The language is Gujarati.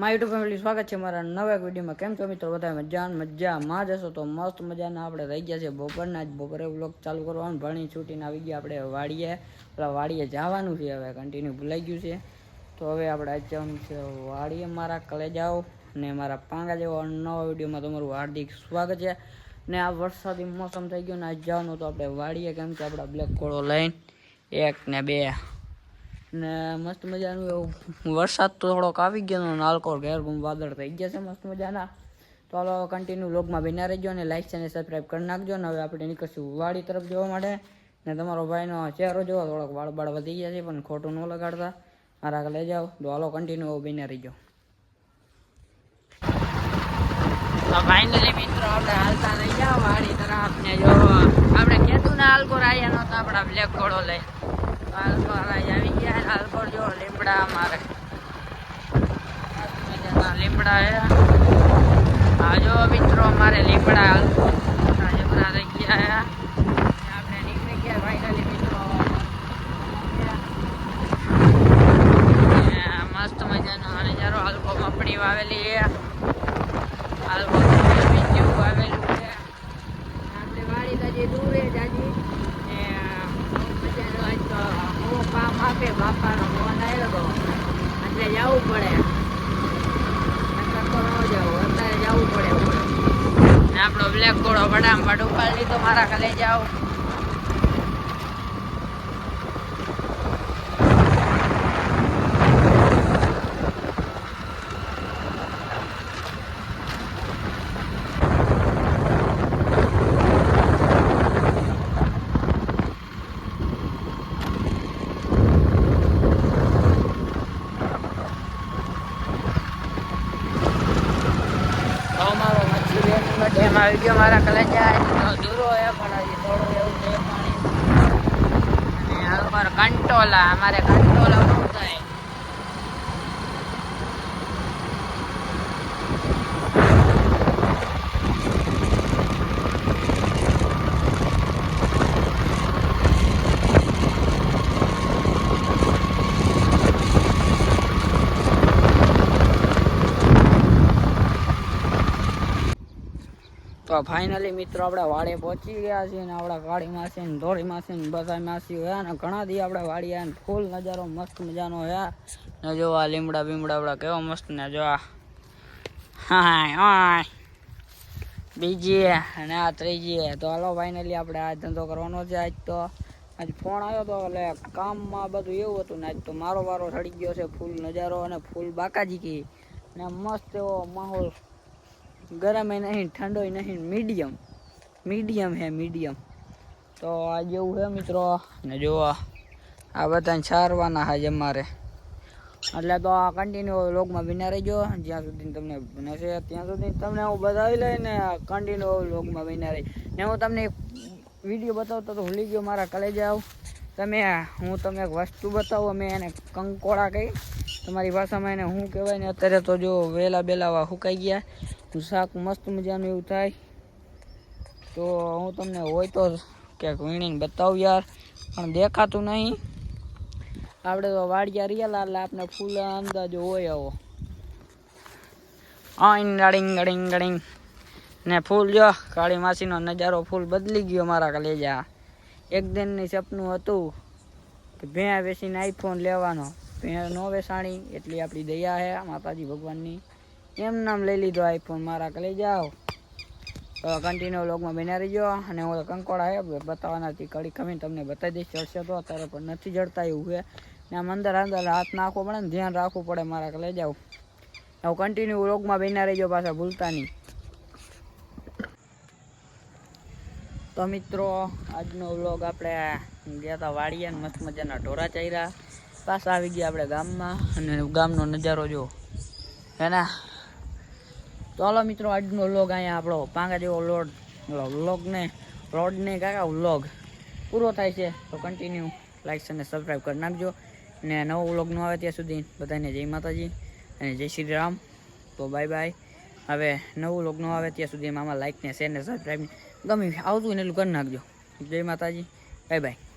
માય યુટ્યુબ ફેમિલી સ્વાગત છે મારા નવા એક વિડીયોમાં। કેમ છો મિત્રો? બધા મજામાં જશો તો મસ્ત મજાના આપણે રહી ગયા છે બપોરના જ બપોરે વ્લોગ ચાલુ કરવાનું। ભણી છૂટીને આવી ગયા આપણે વાડીએ જવાનું છે। હવે કન્ટિન્યુ ભૂલાઈ ગયું છે તો હવે આપણે આજ જવાનું છે વાડીએ। મારા કલેજાઓ ને મારા પાંગા જેવો નવા વિડીયોમાં તમારું હાર્દિક સ્વાગત છે। ને આ વરસાદી મોસમ થઈ ગયો ને આજ જવાનું તો આપણે વાડીએ, કેમ કે આપણા બ્લેક કોળો લઈને 1 ને 2 ને મસ્ત મજાનું એવું વરસાદ તો થોડોક આવી ગયો, નાલકોર ઘેર વાદળ થઈ ગયા છે મસ્ત મજાના। તો હાલો કન્ટિન્યુ વ્લોગમાં બન્યા રહેજો અને લાઈક અને સબસ્ક્રાઈબ કરી નાખજો। ને હવે આપણે નીકળશું વાડી તરફ જવા માટે। ને તમારો ભાઈનો ચહેરો જોવો, થોડોક વાળ વધી ગયા છે પણ ખોટું ન લગાડતા, મારા લઈ જાઓ। તો હાલો કન્ટિન્યુ બન્યા રહેજો। તો ફાઇનલી મિત્રો આપણે હાલતા રહી ગયા વાડી તરફ ને જો આપણે કીધું ને આલકોર આવ્યા નહોતા આપણા બ્લેક ઘોડો લઈ, આલકોર આવી ગયા। આલકોર જો લીમડા અમારે લીમડા હે, હા જો મિત્રો અમારે લીમડા લીમડા રહી ગયા આપણે નીકળી ગયા ફાઇનલી મિત્રો। મસ્ત મજાનો નજારો, હલકો મપડી વાવેલી છે, હલકો જેવું વાવેલું છે આપણી વાડી તાજી દૂર છે જાજી ને મજાનો આજ તો બહુ કામ આપે, બાપાનો ફોન આવ્યો હતો એટલે જવું પડે, અત્યારે જવું પડે ને આપણો બ્લેક ઘોડો બડામ બડ ઉપાડી લીધો મારા ખાલે જાવ। ડેમ આવી ગયો મારા કલેજા, દૂરો હે પણ હજી થોડું એવું છે પાણી। અને હાલ પર કંટોલા, અમારે કંટોલા બહુ થાય। તો ફાઇનલી મિત્રો આપણે વાડીએ પહોંચી ગયા છીએ ને આપણા કાળી માસી ને ધોળી માસી ને બધા માસી હોય ને ઘણા દી આપણે વાડીએ ને ફૂલ નજારો મસ્ત મજાનો હે ને જો આ લીમડા બીમડા આપણા કેવો મસ્ત ને જો હા બીજી અને આ ત્રીજી। તો હાલો ફાઇનલી આપણે આ ધંધો કરવાનો છે આજ। તો આજ ફોન આવ્યો તો એટલે કામમાં બધું એવું હતું ને આજ તો મારો વારો ચડી ગયો છે ફૂલ નજારો અને ફૂલ બાકાજી કી ને મસ્ત એવો માહોલ, ગરમ નહીં ઠંડો નહીં, મીડિયમ હે મીડિયમ। તો આ જેવું હે મિત્રો ને જો આ બધાને સારવાના હાજ અમારે, એટલે તો આ કન્ટિન્યુ વ્લોગમાં બન્યા રહેજો જ્યાં સુધી તમને બને છે ત્યાં સુધી તમને હું બતાવી લઈને કન્ટિન્યુ વ્લોગમાં બન્યા રહી। ને હું તમને વિડીયો બતાવતો તો ભૂલી ગયો મારા કલેજા, હું તમને એક વસ્તુ બતાવું, અમે એને કંકોડા કહી તમારી ભાષામાં એને શું કહેવાય ને। અત્યારે તો જો વેલા બેલાવા સુકાઈ ગયા, શાક મસ્ત મજાનું એવું થાય। તો હું તમને હોય તો ક્યાંક વીણીને બતાવું યાર, પણ દેખાતું નહીં। આપણે તો વાડિયા રિયાલા એટલે આપણે ફૂલ અંદાજો હોય આવો ગડિંગ ગડિંગ ને ફૂલ જો કાળી માસીનો નજારો ફૂલ બદલી ગયો મારા કલેજા। એક દિનની સપનું હતું કે ભેં વેચીને આઈફોન લેવાનો, ભેં નો વેચાણી એટલી આપણી દયા છે માતાજી ભગવાનની, એમ નામ લઈ લીધો આઈફોન મારા કલે જાઓ। તો કન્ટિન્યુ વ્લોગમાં બન્યા રહીજો અને હું કંકોડા હે બતાવવાના હતી, કડી ખમીને તમને બતાવી દઈશ, ચડશે તો અત્યારે પણ નથી જડતા એવું છે ને આમ અંદર હાથ નાખવો પડે ને ધ્યાન રાખવું પડે મારા કલે જાઓ। હવે કન્ટિન્યુ વ્લોગમાં બન્યા રહીજો, પાછા ભૂલતા નહીં। તો મિત્રો આજનો વ્લોગ આપણે ગયા હતા વાડીએ ને મસ્ત મજાના ઢોરા ચાર્યા, પાછા આવી ગયા આપણે ગામમાં અને ગામનો નજારો જો હે ને। તો હાલો મિત્રો આજનો વ્લોગ અહીંયા આપણો પાંગા જેવો રોડને કાકા વ્લોગ પૂરો થાય છે। તો કન્ટિન્યુ લાઈક અને સબસ્ક્રાઈબ કરી નાખજો ને નવો વ્લોગ ન આવે ત્યાં સુધી બધાને જય માતાજી અને જય શ્રી રામ। તો બાય બાય। હવે નવું વ્લોગ ન આવે ત્યાં સુધી આમાં લાઈક ને શેર ને સબસ્ક્રાઈબ ગમે આવતું ને એટલું કરી નાખજો। જય માતાજી, બાય બાય।